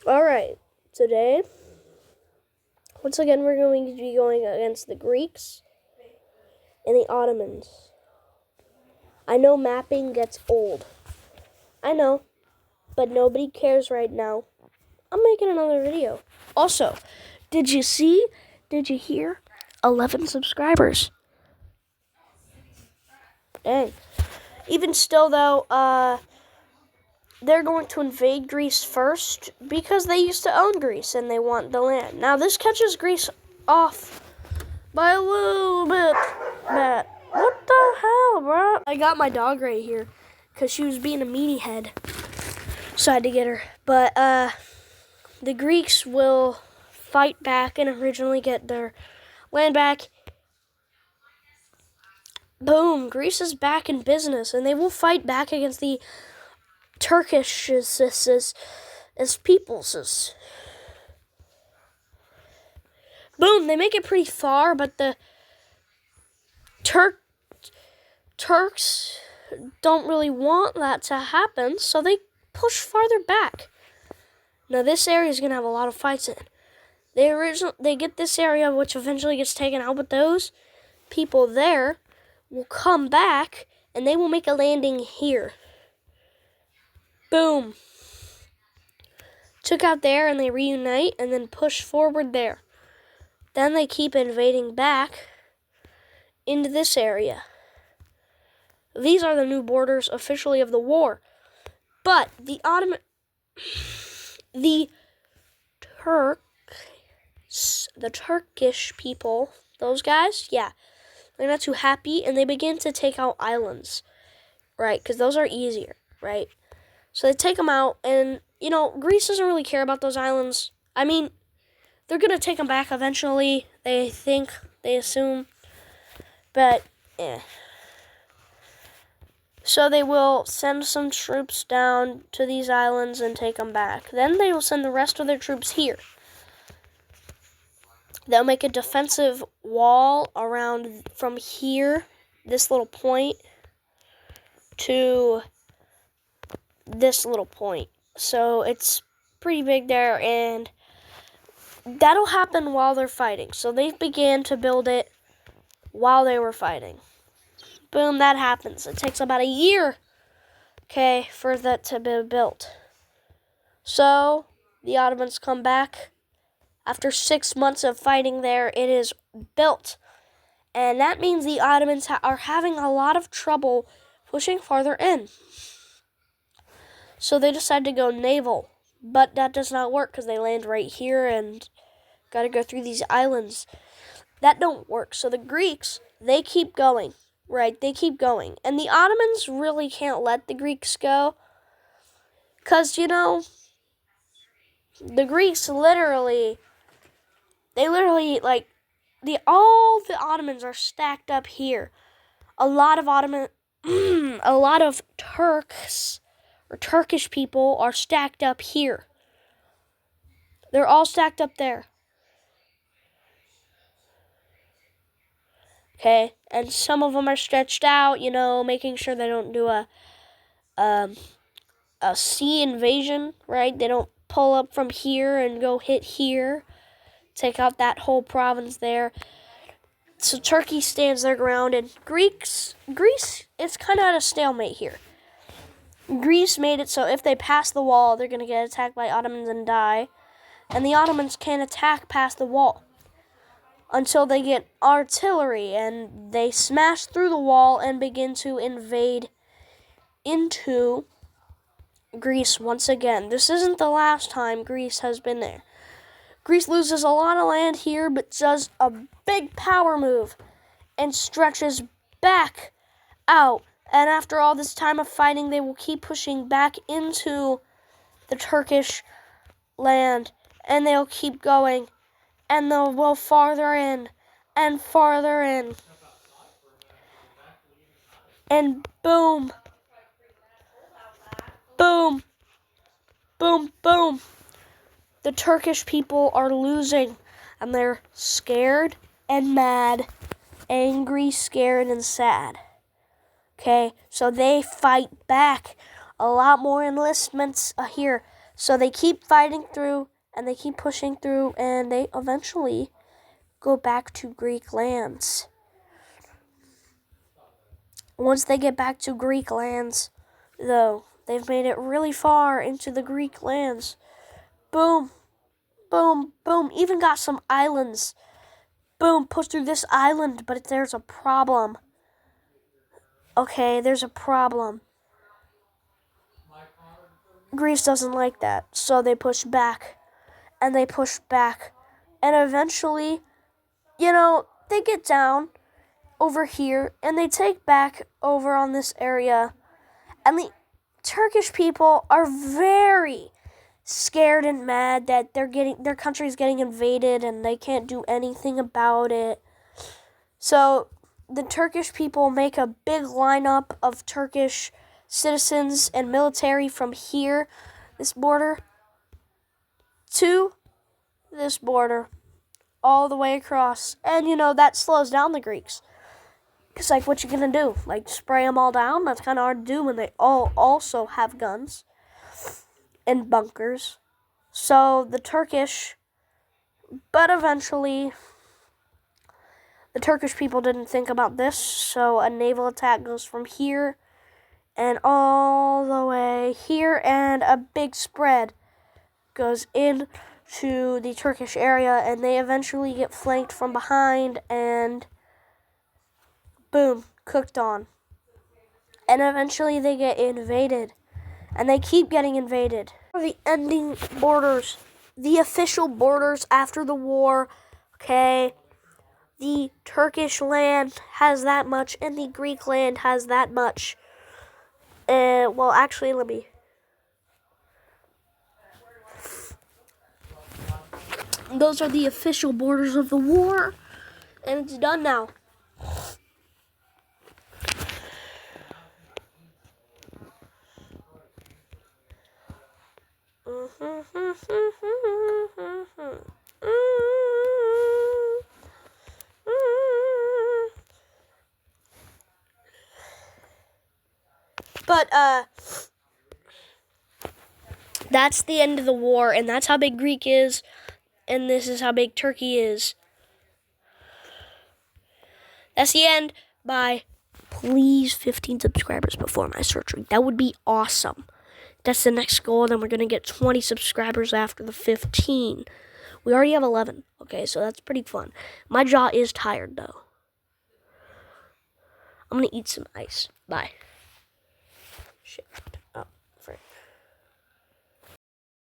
Alright, today, once again, we're going to be going against the Greeks and the Ottomans. I know mapping gets old. I know, but nobody cares right now. I'm making another video. Also, did you hear? 11 subscribers. Dang. Even still, though, they're going to invade Greece first because they used to own Greece and they want the land. Now, this catches Greece off by a little bit. What the hell, bro? I got my dog right here because she was being a meanie head. So I had to get her. But the Greeks will fight back and originally get their land back. Boom, Greece is back in business and they will fight back against the Turkish as peoples. Boom, they make it pretty far, but the Turks don't really want that to happen, so they push farther back. Now this area is going to have a lot of fights in it. They get this area, which eventually gets taken out, but those people there will come back and they will make a landing here. Boom. Took out there and they reunite and then push forward there. Then they keep invading back into this area. These are the new borders officially of the war. But the Turkish people, those guys, yeah, they're not too happy and they begin to take out islands, right? Because those are easier, right? So they take them out, and, Greece doesn't really care about those islands. I mean, they're going to take them back eventually, they assume, but, So they will send some troops down to these islands and take them back. Then they will send the rest of their troops here. They'll make a defensive wall around from here, this little point, to this little point. So it's pretty big there, and that'll happen while they're fighting. So they began to build it while they were fighting. Boom, that happens. It takes about a year, for that to be built. So the Ottomans come back. After 6 months of fighting there, it is built. And that means the Ottomans are having a lot of trouble pushing farther in. So they decide to go naval, but that does not work because they land right here and got to go through these islands. That don't work. So the Greeks, they keep going, right? They keep going. And the Ottomans really can't let the Greeks go because, the Greeks all the Ottomans are stacked up here. A lot of Turks or Turkish people are stacked up here. They're all stacked up there. Okay, and some of them are stretched out, making sure they don't do a sea invasion, right? They don't pull up from here and go hit here, take out that whole province there. So Turkey stands their ground, and Greece, it's kind of at a stalemate here. Greece made it so if they pass the wall, they're going to get attacked by Ottomans and die. And the Ottomans can't attack past the wall until they get artillery, and they smash through the wall and begin to invade into Greece once again. This isn't the last time Greece has been there. Greece loses a lot of land here, but does a big power move and stretches back out. And after all this time of fighting, they will keep pushing back into the Turkish land. And they'll keep going. And they'll go farther in and farther in. And boom. Boom. Boom, boom. The Turkish people are losing. And they're scared and mad. Angry, scared, and sad. Okay, so they fight back. A lot more enlistments here. So they keep fighting through, and they keep pushing through, and they eventually go back to Greek lands. Once they get back to Greek lands, though, they've made it really far into the Greek lands. Boom, boom, boom. Even got some islands. Boom, push through this island, but there's a problem. Okay, there's a problem. Greece doesn't like that, so they push back, and they push back, and eventually, they get down over here, and they take back over on this area, and the Turkish people are very scared and mad that their country's getting invaded, and they can't do anything about it. So the Turkish people make a big lineup of Turkish citizens and military from here, this border, to this border, all the way across. And, that slows down the Greeks. Because, what you gonna do? Spray them all down? That's kind of hard to do when they all also have guns and bunkers. So the Turkish, but eventually, the Turkish people didn't think about this, so a naval attack goes from here and all the way here, and a big spread goes into the Turkish area, and they eventually get flanked from behind, and boom, cooked on. And eventually they get invaded, and they keep getting invaded. The ending borders, the official borders after the war, okay? The Turkish land has that much, and the Greek land has that much. Well, actually, Those are the official borders of the war, and it's done now. But, that's the end of the war, and that's how big Greek is, and this is how big Turkey is. That's the end. Bye. Please, 15 subscribers before my surgery. That would be awesome. That's the next goal, and then we're going to get 20 subscribers after the 15. We already have 11. Okay, so that's pretty fun. My jaw is tired, though. I'm going to eat some ice. Bye. Shit.